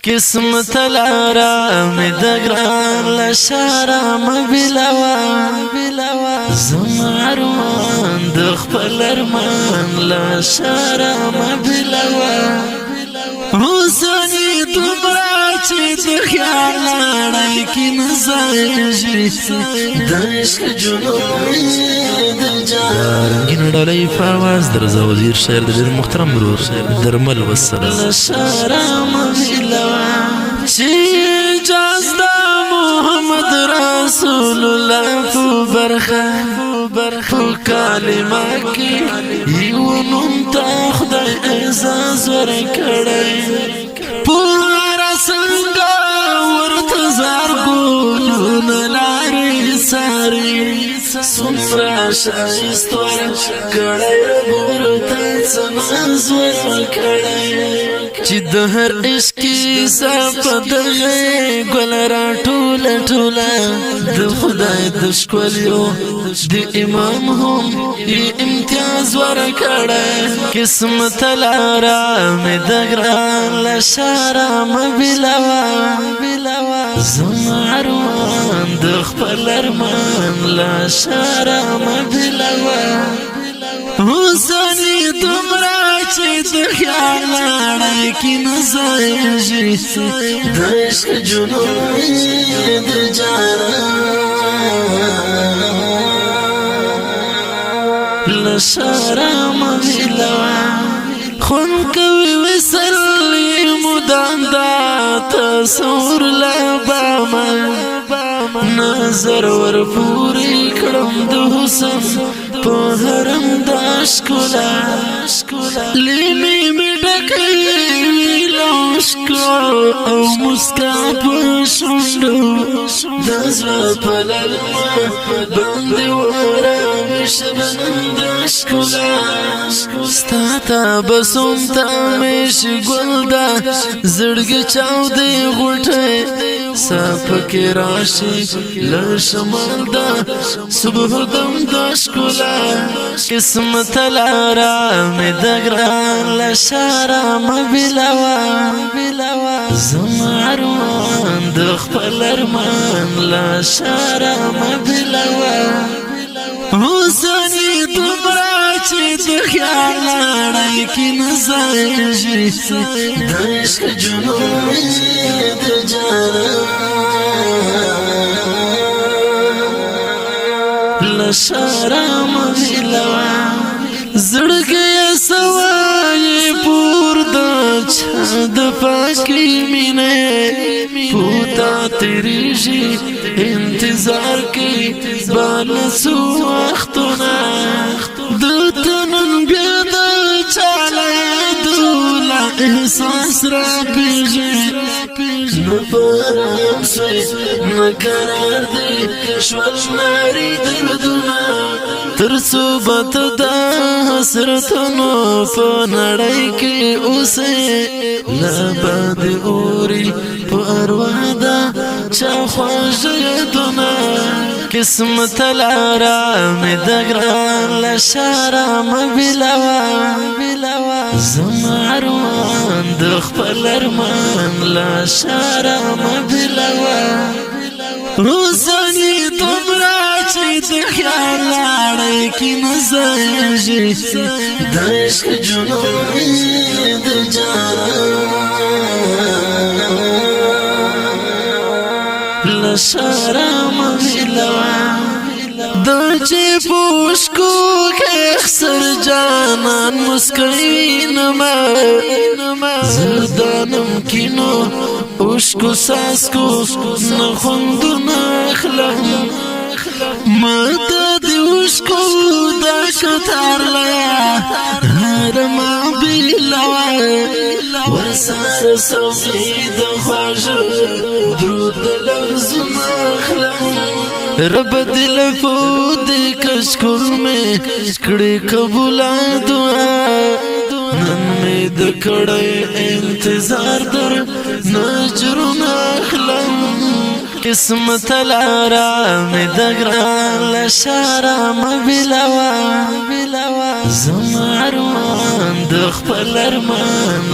قسمت لارا می دگران لشارا مبلوا زماروان دخپل ارمان لشارا مبلوا حسنی دمرا چی دخیال لڑائی کی نزایشی دعشق جنوبی رنگین ڈالی فاواز در رضا وزیر شاعر در محترم برور درمل والسلام لشارا مبلوا چی جازدا محمد رسول اللہ فو برخو کالما کی یونم تا خدای اعزاز ورکڑی پورا سنگا ورتزار گولون لاری ساری سمرا شایست ورکڑی ربورتا سناز ورکڑی چی دهر عشقی ساپا دغی گل را ٹولا ٹولا د خدای دشکولیو دی امام هم ای امتیاز ورکڑی قسمت لارا می دگران لشارا مبلوا زماروان دخپل ارمان لشارا مبلوا حسنی دمرا چی دخیال لڑائی کی نزایشی دعشق جنوبی دجارا لشارا مبلوا خون کوي وسلی مدام دا تصور لباما نظر ور پوری کړم د حسن په حرم داشکولا لیمی می ډکې لاشکو او مسکا په شونډو د زړه په للمه باندې ورامش داشکولا ستا تبسم ته مش ګل دا زړګي چاودې غوټه صاحب کې راشي لشمال دا صبح دم داشکولا قسمت لارا می دگران لشارا مبلوا زماروان دخپل ارمان لشارا مبلوا حسنی دمرا چی دخیال لڑائی کی نزایشی دعشق جنوبی دجارا لشارا مبلوا زړګي سوای پور د چا د پاکی مینه پوتا تیری شي انتظار کی بالسو وختونه د تنن بیا د چاله دولا احساس را پیږي نبرم سوی نقرار دی شوال ناری دردونه تر صوبت دا حسرتنو پا نڑائی کی اسے لباد اوری پا اروادا چا خواج یدنا قسمت لارا می دگران لشارا مبلوا زماروان دخپل ارمان لشارا مبلوا حسنی دمرا چی دخیال لڑائی کی نزایشی دعشق جنوبی دجارا لشارا مبلوا دا چی پوشکو که اخسر جانان مسکین ما زردانم کینو اوشکو ساسکو نخوندو نخلم ماتا دی اوشکو دا کتار لیا هرما بیلوا ورسار سوید خواج درود لفظ نخلم رب دل فود کشکر میں کڑی قبولا دعا نن میں دکڑے انتظار در نجر نخلم قسمت لارا می دگران لشارا مبلوا زماروان دخپل ارمان